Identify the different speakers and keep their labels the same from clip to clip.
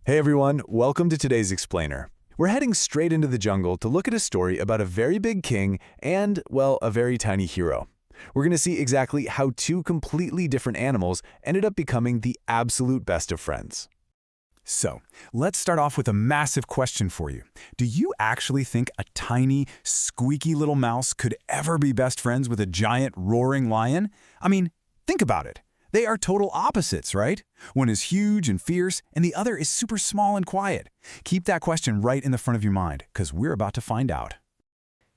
Speaker 1: Hey everyone, welcome to today's Explainer. We're heading straight into the jungle to look at a story about a very big king and, well, a very tiny hero. We're going to see exactly how two completely different animals ended up becoming the absolute best of friends.
Speaker 2: So, let's start off with a massive question for you. Do you actually think a tiny, squeaky little mouse could ever be best friends with a giant, roaring lion? I mean, think about it. They are total opposites, right? One is huge and fierce, and the other is super small and quiet. Keep that question right in the front of your mind, because we're about to find out.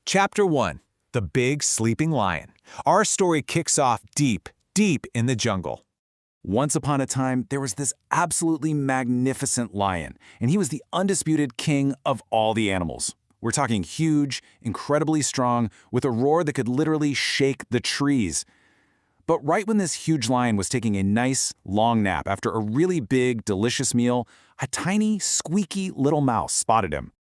Speaker 3: Chapter 1. The Big Sleeping Lion. Our story kicks off deep, deep in the jungle. Once upon a time, there was this absolutely magnificent lion, and he was the undisputed king of all the animals. We're talking huge, incredibly strong, with a roar that could literally shake the trees. But right when this huge lion was taking a nice, long nap after a really big, delicious meal, a tiny, squeaky little mouse spotted him.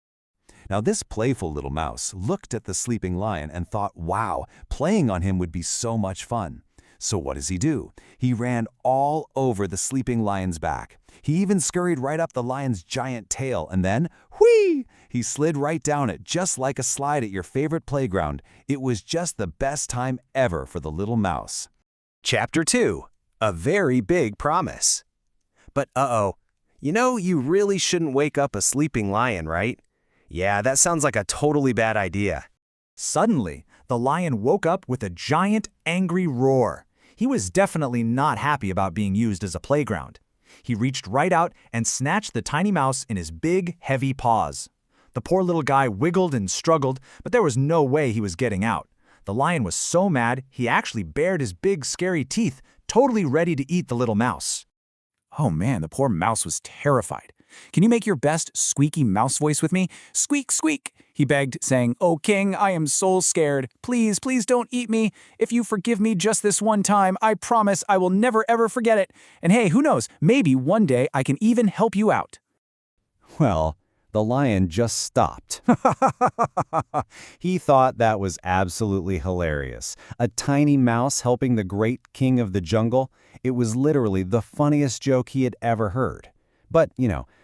Speaker 1: Now this playful little mouse looked at the sleeping lion and thought, wow, playing on him would be so much fun. So what does he do? He ran all over the sleeping lion's back. He even scurried right up the lion's giant tail and then, whee! He slid right down it just like a slide at your favorite playground. It was just the best time ever for the little mouse.
Speaker 4: Chapter 2. A Very Big Promise. But you really shouldn't wake up a sleeping lion, right? Yeah, that sounds like a totally bad idea.
Speaker 5: Suddenly, the lion woke up with a giant, angry roar. He was definitely not happy about being used as a playground. He reached right out and snatched the tiny mouse in his big, heavy paws. The poor little guy wiggled and struggled, but there was no way he was getting out. The lion was so mad, he actually bared his big, scary teeth, totally ready to eat the little mouse.
Speaker 2: Oh man, the poor mouse was terrified. Can you make your best squeaky mouse voice with me? Squeak, squeak, he begged, saying, "Oh, king, I am so scared. Please, please don't eat me. If you forgive me just this one time, I promise I will never ever forget it. And hey, who knows, maybe one day I can even help you out."
Speaker 6: Well, the lion just stopped. He thought that was absolutely hilarious. A tiny mouse helping the great king of the jungle. It was literally the funniest joke he had ever heard. But,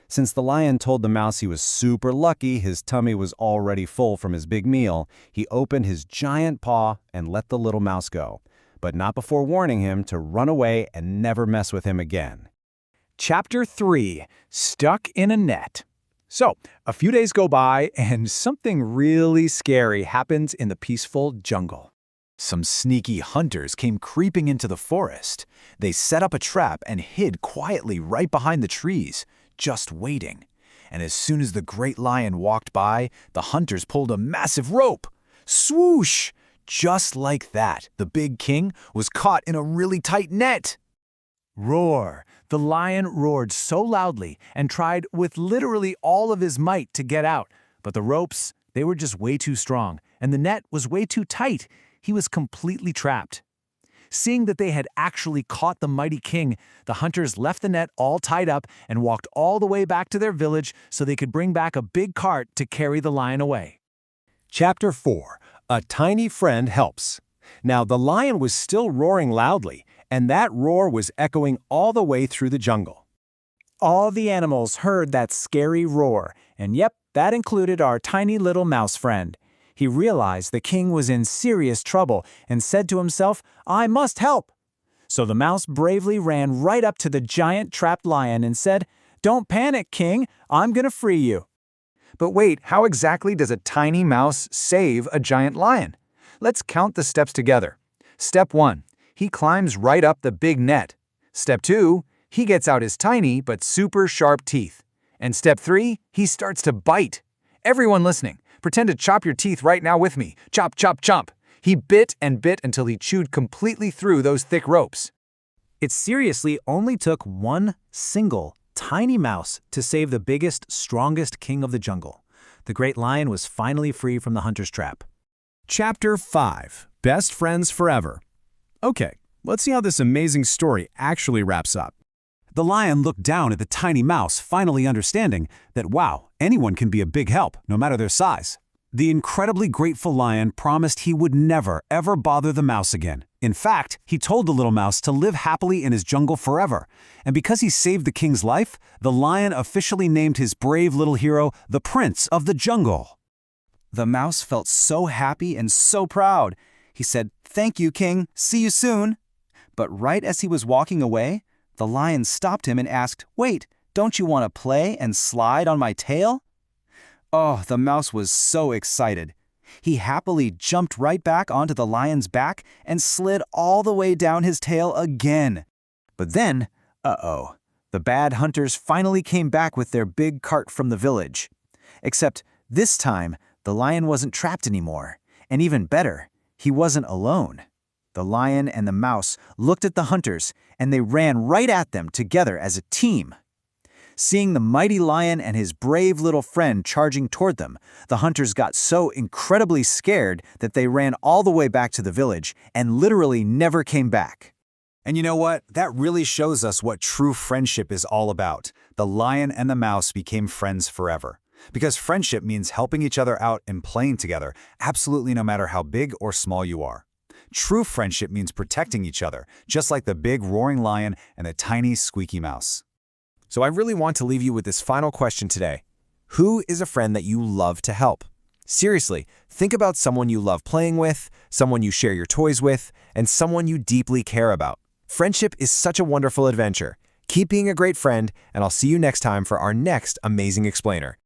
Speaker 6: since the lion told the mouse he was super lucky his tummy was already full from his big meal, he opened his giant paw and let the little mouse go, but not before warning him to run away and never mess with him again.
Speaker 5: Chapter 3. Stuck in a Net. So, a few days go by, and something really scary happens in the peaceful jungle.
Speaker 3: Some sneaky hunters came creeping into the forest. They set up a trap and hid quietly right behind the trees, just waiting. And as soon as the great lion walked by, the hunters pulled a massive rope. Swoosh! Just like that, the big king was caught in a really tight net.
Speaker 5: Roar! The lion roared so loudly and tried with literally all of his might to get out. But the ropes, they were just way too strong, and the net was way too tight. He was completely trapped. Seeing that they had actually caught the mighty king, the hunters left the net all tied up and walked all the way back to their village so they could bring back a big cart to carry the lion away.
Speaker 4: Chapter 4. A Tiny Friend Helps. Now, the lion was still roaring loudly, and that roar was echoing all the way through the jungle.
Speaker 5: All the animals heard that scary roar, and yep, that included our tiny little mouse friend. He realized the king was in serious trouble and said to himself, "I must help." So the mouse bravely ran right up to the giant trapped lion and said, "Don't panic, king, I'm gonna free you."
Speaker 7: But wait, how exactly does a tiny mouse save a giant lion? Let's count the steps together. Step 1. He climbs right up the big net. Step 2. He gets out his tiny but super sharp teeth. And step 3. He starts to bite. Everyone listening, pretend to chop your teeth right now with me. Chop, chop, chop. He bit and bit until he chewed completely through those thick ropes.
Speaker 5: It seriously only took one single tiny mouse to save the biggest, strongest king of the jungle. The great lion was finally free from the hunter's trap.
Speaker 2: Chapter 5. Best Friends Forever. Okay, let's see how this amazing story actually wraps up. The lion looked down at the tiny mouse, finally understanding that, wow, anyone can be a big help, no matter their size. The incredibly grateful lion promised he would never, ever bother the mouse again. In fact, he told the little mouse to live happily in his jungle forever. And because he saved the king's life, the lion officially named his brave little hero the Prince of the Jungle.
Speaker 8: The mouse felt so happy and so proud. He said, "Thank you, King. See you soon." But right as he was walking away, the lion stopped him and asked, "Wait, don't you want to play and slide on my tail?" Oh, the mouse was so excited. He happily jumped right back onto the lion's back and slid all the way down his tail again. But then, the bad hunters finally came back with their big cart from the village. Except this time, the lion wasn't trapped anymore. And even better, he wasn't alone. The lion and the mouse looked at the hunters, and they ran right at them together as a team. Seeing the mighty lion and his brave little friend charging toward them, the hunters got so incredibly scared that they ran all the way back to the village and literally never came back.
Speaker 3: And you know what? That really shows us what true friendship is all about. The lion and the mouse became friends forever. Because friendship means helping each other out and playing together, absolutely no matter how big or small you are. True friendship means protecting each other, just like the big roaring lion and the tiny squeaky mouse.
Speaker 4: So I really want to leave you with this final question today. Who is a friend that you love to help? Seriously, think about someone you love playing with, someone you share your toys with, and someone you deeply care about. Friendship is such a wonderful adventure. Keep being a great friend, and I'll see you next time for our next Amazing Explainer.